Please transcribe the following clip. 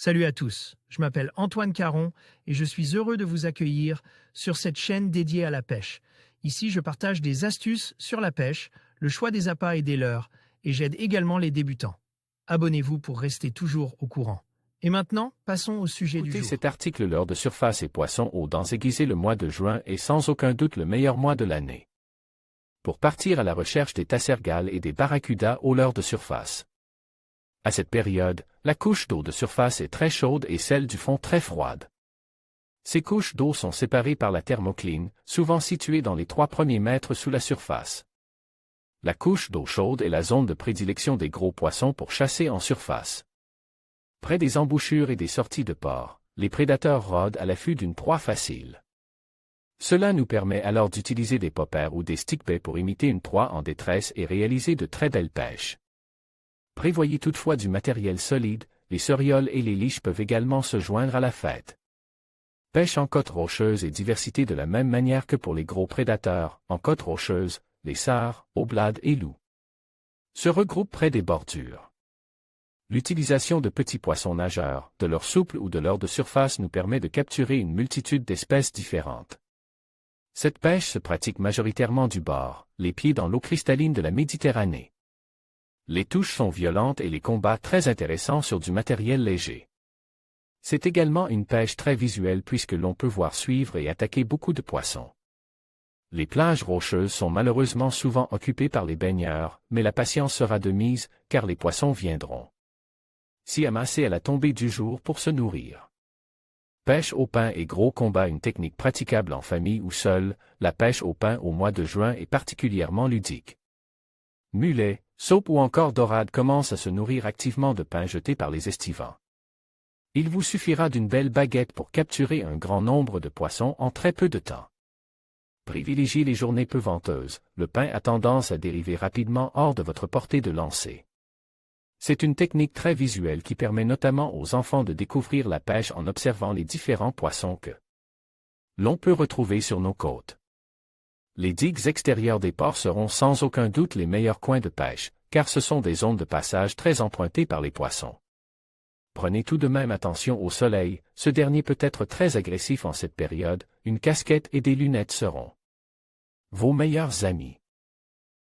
Salut à tous, je m'appelle Antoine Caron et je suis heureux de vous accueillir sur cette chaîne dédiée à la pêche. Ici, je partage des astuces sur la pêche, le choix des appâts et des leurres, et j'aide également les débutants. Abonnez-vous pour rester toujours au courant. Et maintenant, passons au sujet du Écoutez jour. cet article. Leurre de surface et poissons aux dents aiguisées. Le mois de juin est sans aucun doute le meilleur mois de l'année pour partir à la recherche des tassergales et des barracudas aux leurres de surface. À cette période, la couche d'eau de surface est très chaude et celle du fond très froide. Ces couches d'eau sont séparées par la thermocline, souvent située dans les 3 premiers mètres sous la surface. La couche d'eau chaude est la zone de prédilection des gros poissons pour chasser en surface. Près des embouchures et des sorties de port, les prédateurs rôdent à l'affût d'une proie facile. Cela nous permet alors d'utiliser des poppers ou des stickbaits pour imiter une proie en détresse et réaliser de très belles pêches. Prévoyez toutefois du matériel solide, les sorioles et les liches peuvent également se joindre à la fête. Pêche en côte rocheuse et diversité. De la même manière que pour les gros prédateurs, en côte rocheuse, les sarres, aublades et loups se regroupent près des bordures. L'utilisation de petits poissons nageurs, de leurres souples ou de leurres de surface nous permet de capturer une multitude d'espèces différentes. Cette pêche se pratique majoritairement du bord, les pieds dans l'eau cristalline de la Méditerranée. Les touches sont violentes et les combats très intéressants sur du matériel léger. C'est également une pêche très visuelle puisque l'on peut voir suivre et attaquer beaucoup de poissons. Les plages rocheuses sont malheureusement souvent occupées par les baigneurs, mais la patience sera de mise, car les poissons viendront s'y amasser à la tombée du jour pour se nourrir. Pêche au pain et gros combat. Une technique praticable en famille ou seul, la pêche au pain au mois de juin est particulièrement ludique. Mulets, saupes ou encore dorades commencent à se nourrir activement de pain jeté par les estivants. Il vous suffira d'une belle baguette pour capturer un grand nombre de poissons en très peu de temps. Privilégiez les journées peu venteuses, le pain a tendance à dériver rapidement hors de votre portée de lancer. C'est une technique très visuelle qui permet notamment aux enfants de découvrir la pêche en observant les différents poissons que l'on peut retrouver sur nos côtes. Les digues extérieures des ports seront sans aucun doute les meilleurs coins de pêche, car ce sont des zones de passage très empruntées par les poissons. Prenez tout de même attention au soleil, ce dernier peut être très agressif en cette période, une casquette et des lunettes seront vos meilleurs amis.